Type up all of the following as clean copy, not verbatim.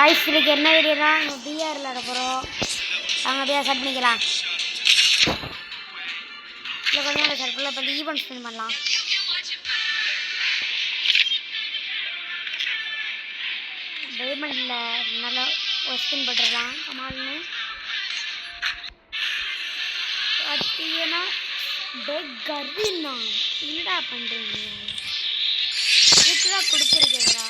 Guys இன்னைக்கு என்ன வீடியோனா நம்ம பிஆர் விளையாட போகிறோம். அவங்க பிஆர் ஸ்டார்ட் பண்ணிக்கலாம். இல்லை கொஞ்சம் நேரம் ஸ்டார்ட் பண்ணலாம். இப்போ ஈவெண்ட் ஸ்பின் பண்ணலாம். டைமண்டில் நல்லா ஒரு ஸ்பின் போட்டுடலாம். கமால்னு பார்த்தீங்கன்னா கர்வின்னா என்னடா பண்ணுறீங்க? இதுக்குதான் கொடுத்துருக்கேடா.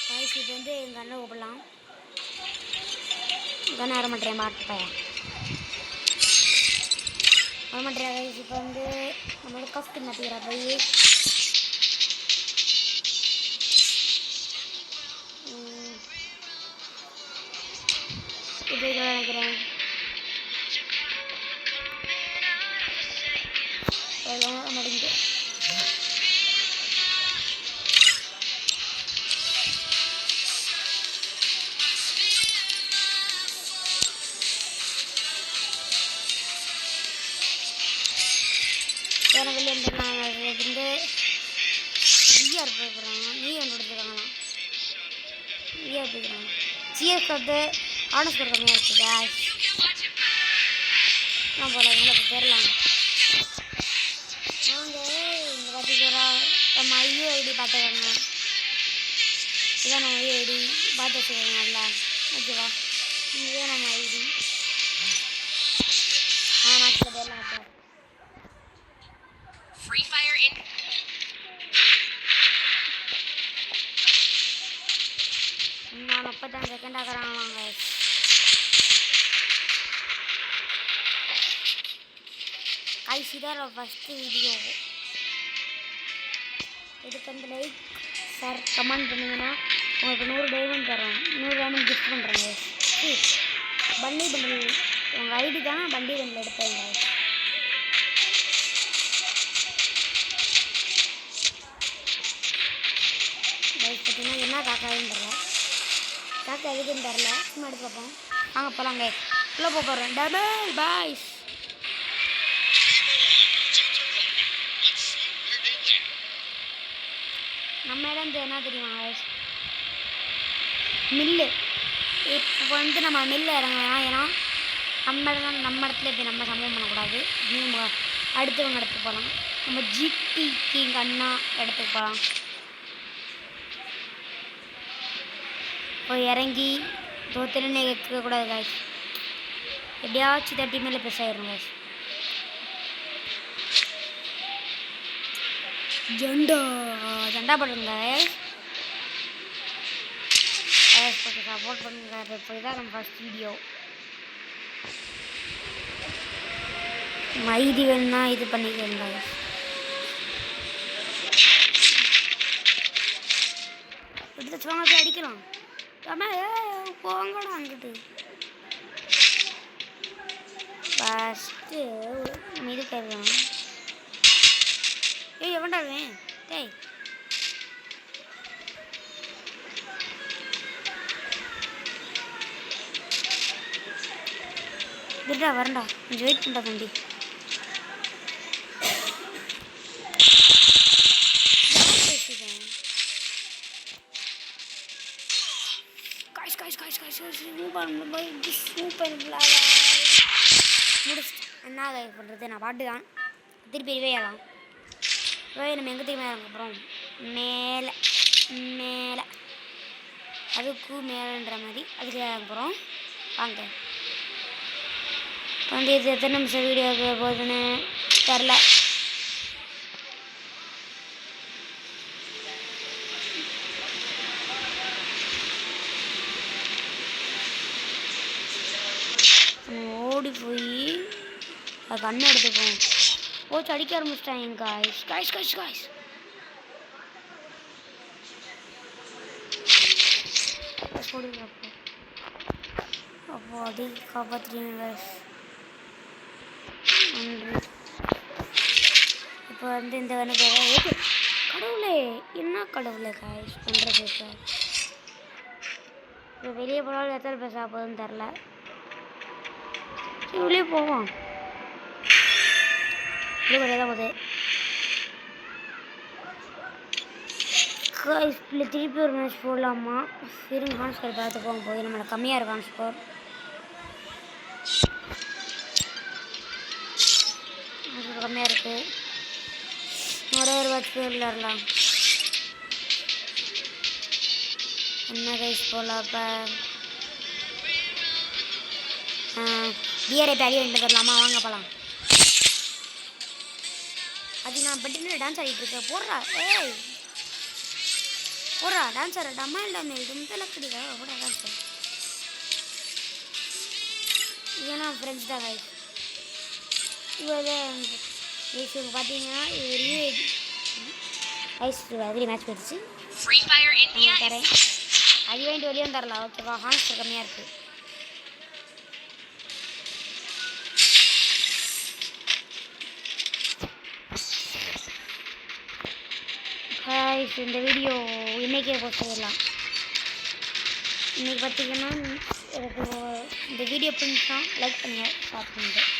காய்ச்சி இப்போ வந்து எங்கள் அண்ணன் கூப்பிடலாம். எங்கள் அண்ணன் வரமாட்டேன் மாட்டுப்பையா வரமாட்டேன். காய்ச்சி இப்போ வந்து நம்ம வந்து கஸ்ட் நட்டிக்கிறா போய் இப்போ இதை நினைக்கிறேன். மடிஞ்சு வேறு வெளியே வந்துடலாம். வந்து பிஆர் போய்க்கிறாங்க. நீ கொடுத்துருக்காங்கண்ணா பிஆர் போய்க்கிறாங்க. ஜிஎஸ் வந்து ஆனஸ் ஒரு கம்மியாக இருக்குது. நான் போல இப்போ போயிடலாம். நாங்கள் இந்த பார்த்தீங்கன்னா நம்ம ஐடி பார்த்துக்கோங்க. இதான் நம்ம ஐடி பார்த்து வச்சுக்கோங்க நல்லா. ஓகேவா? இதுதான் நம்ம ஐடி. நான் சில பேர்லாம் அப்போ Free Fire in நான் 35 செகண்ட் ஆகிறாங்க. கைசி தான் ஃபஸ்ட்டு வீடியோ. இதுக்கு வந்து லைக் சார் கமெண்ட் பண்ணிங்கன்னா உங்களுக்கு 100 டைமண்ட் தரோம். 100 டைமண்ட் கிஃப்ட் பண்ணுறேங்க. பண்டி பண்டில் உங்கள் ஐடி தானே பண்டி பண்டில் எடுப்பேங்க. லைக் பார்த்தீங்கன்னா என்ன காக்காதுன்னு தெரில. காக்கா எதுக்குன்னு தெரில. சும்மா எடுத்து பார்ப்போம். வாங்க போகலாங்க. உள்ளே போகிறோம். டபுள் பாய்ஸ் நம்ம இடம் என்ன தெரியுமா? மில்லு. இப்போ வந்து நம்ம மில்லு இறங்கலாம். ஏன்னா நம்ம இடத்துல இப்போ நம்ம சம்பவம் பண்ணக்கூடாது. நம்ம அடுத்தவங்க இடத்துக்கு போகலாம். நம்ம ஜிடி கிங் அண்ணா இடத்துக்கு போகலாம். போய் இறங்கி தோத்துன்னு கேட்கக்கூடாது காய்ஸ். எப்படியாச்சும் 30 மேலே பெருசாகிடும் காய்ஸ். ஜெண்டா பண்ணுங்க. சப்போர்ட் பண்ணுங்க. இப்போ இதான் நம்ம ஃபஸ்ட் வீடியோ. ஐடி வேணும்னா இது பண்ணிக்கோங்க. எடுத்து வாங்க போய் அடிக்கலாம். போங்கடா அங்கிட்டு. ஃபஸ்ட்டு நம்ம இது கேட்கலாம். ஏய் எவன்டாவேன்? டேய் விடா வரண்டா. கொஞ்சம் வெயிட் பண்ணுறா தம்பி. சூப்பர் முடிச்சுட்டு என்ன பண்ணுறது? நான் பாட்டு தான் திருப்பி ஏறலாம். நம்ம எங்கே திரும்பி இறங்கப்புறோம்? மேலே மேலே அதுக்கு மேலேன்ற மாதிரி அதுக்கு இறங்குறோம். வாங்க. வந்து இது எத்தனை நிமிஷம் வீடியோக்கு போகுதுன்னு தெரில. ஓடி போய் அது கண்ணை எடுத்துப்போம். போச்சு அடிக்க ஆரம்பிச்சிட்டாங்க. காய்ஸ் காய்ஸ் காய்ஸ் காய்ஸ் போடுங்க. அப்போ அடி காப்பாற்றுறீங்க காய்ஸ். நன்றி. இப்போ வந்து இந்த வேணுக்கு கடவுளே என்ன கடவுளே காய்ஸ் பண்ணுறது? இப்போ வெளியே போனாலும் எத்தனை பேர் சாப்பிடுதுன்னு தெரில. உள்ளே போவோம். இது வரையா தான் போகுது. இல்லை திருப்பி ஒரு மேட்ச் போடலாமா? இருங்க ஹான் ஸ்கோர் பார்த்துப்போம். போய் நம்மளை கம்மியாக இருக்கும் ஹான் ஸ்கோர். கம்மியாக இருக்குது. ஒரே ஒரு வாட்ச் போய் விளையாடலாம். என்ன கைஸ் போகலாம் இப்போ? பியரை பேரி வாங்கிட்டு வரலாமா? வாங்க போகலாம். அது நான் பட்டினா டான்ஸ் ஆடிட்டு இருக்கேன். போடுறா ஏய் போடுறா டான்ஸ் ஆடுற டம்மா டேமேஜ் இந்த லக்கடிக்கா கூட டான்ஸ் இதெல்லாம் நான் ஃப்ரெண்ட்ஸ் தான் கைஸ். இவங்க பார்த்தீங்கன்னா ஐஸ் அக்ரி மேட்ச் போயிடுச்சு. தரேன் அது வேண்டி வெளியே தரலாம். ஓகேவா? ஹான்ஸ்டர் கம்மியாக இருக்குது. கைஸ் இந்த வீடியோ இன்றைக்கே போஸ்ட் பண்ணிடலாம். இன்றைக்கி பார்த்தீங்கன்னா எனக்கு இந்த வீடியோ பிடிச்சா லைக் பண்ணுங்கள், ஷேர் பண்ணுங்கள்.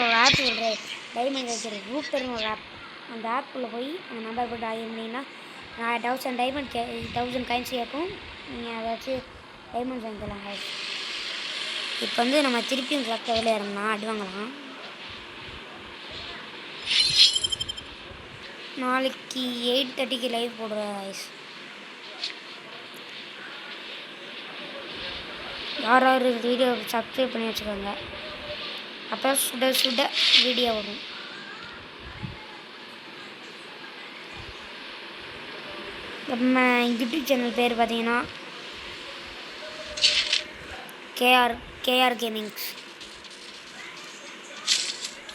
ஒரு ஆப் சொல்கிறேன், டைமண்ட் வைக்கிற ரூப்டர்னு ஒரு ஆப். அந்த ஆப்புக்குள்ளே போய் அந்த நம்பர் போட்டு ஆகிருந்தீங்கன்னா 1000 டைமண்ட் 1000 காயின்ஸ் கேட்கும். நீங்கள் ஏதாச்சும் டைமண்ட்ஸ் வாங்கிக்கலாம் கைஸ். இப்போ வந்து நம்ம திருப்பியும் கிளக்க விளையாடணும்னா அடி வாங்கலாம். நாளைக்கு 8:30க்கு லைவ் போடுறேன் கைஸ். யார் வீடியோ சப்ஸ்கிரைப் பண்ணி வச்சுக்கோங்க. அப்போ சுட சுட வீடியோ வரும். நம்ம யூடியூப் சேனல் பேர் பார்த்தீங்கன்னா கேஆர் கேமிங்ஸ்.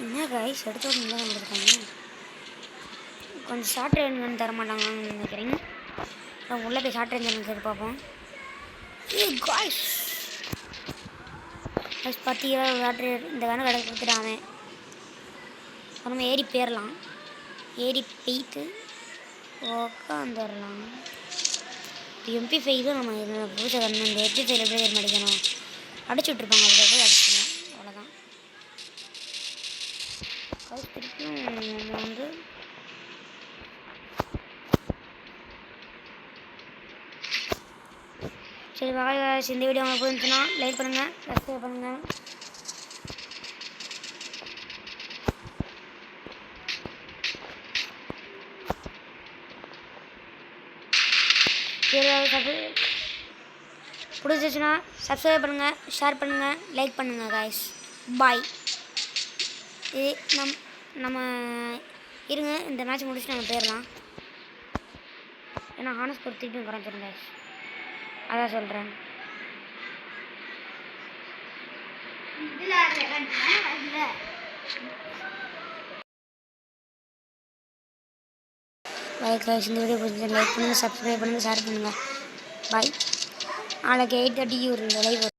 என்ன கைஸ் எடுத்து தான் வந்துருக்காங்க. கொஞ்சம் ஷார்ட் ரேஞ்ச் தர மாட்டாங்கன்னு நினைக்கிறேன். நம்ம உள்ளே போய் ஷார்ட் ரேஞ்ச் எனக்கு பார்ப்போம். காய்ஸ் பார்த்தீங்கன்னா ஷார்ட் ரேஞ்ச் இந்த வேணால் கடை கொடுத்துட்டாமே. நம்ம ஏறி போயிடலாம். ஏறி போயிட்டு உட்காந்துடலாம். MP5 தான் நம்ம பூஜை கண்ணு. இந்த MP5 எப்படி தெரியும் அடிக்கணும்? அடிச்சு விட்ருப்பாங்க. அதில் போய் அடிச்சிடலாம். அவ்வளோதான். திருப்பியும் நம்ம வந்து சரி வாங்க. இந்த வீடியோ உங்களுக்கு பிடிச்சுன்னா லைக் பண்ணுங்கள், சப்ஸ்கிரைப் பண்ணுங்கள். பிடிச்சிச்சுன்னா சப்ஸ்கிரைப் பண்ணுங்கள், ஷேர் பண்ணுங்கள், லைக் பண்ணுங்கள் காய்ஸ். பாய். இது நம்ம இருங்க இந்த மேட்ச் முடிச்சுட்டு நம்ம போயிடலாம். ஏன்னா ஹானஸ் ஒரு திருப்பி குறைஞ்சிரும் காய்ஸ். அதான் சொல்கிறேன். Like guys. இந்த வீடியோ பிடிச்சி லைக் பண்ணுங்கள், சப்ஸ்கிரைப் பண்ணுங்கள், ஷேர் பண்ணுங்கள். பாய். நாளைக்கு 8:30க்கு ஒரு லைவ் வரும்.